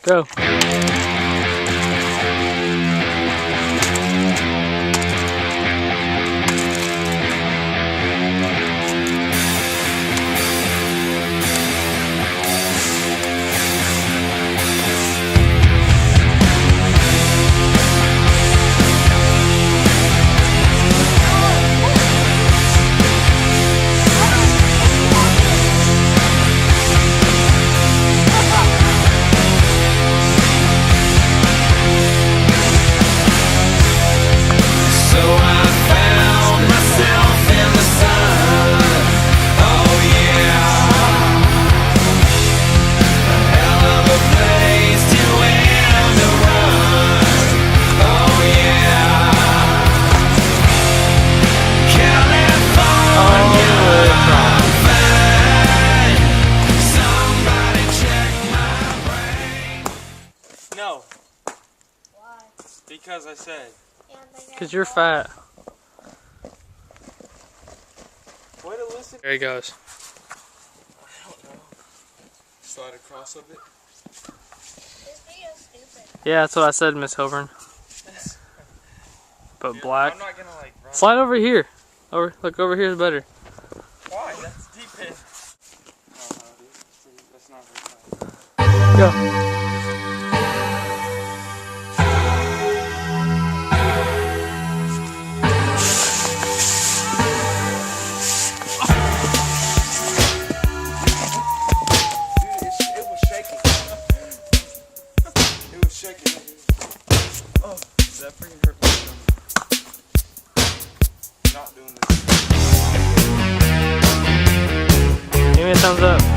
Go. No. Why? Because I said. Because you're fat. Way to listen. There he goes. I don't know. Slide across of it. This video's stupid. Yeah, that's what I said, Miss Hilburn. But Dude, black. I'm not gonna like run. Slide over here. Look over here is better. Why? That's deep in. Oh, no, dude. That's not very fast. Go. It was shaking. It was shaking. Oh, that freaking hurt my stomach. Not doing this. Give me a thumbs up.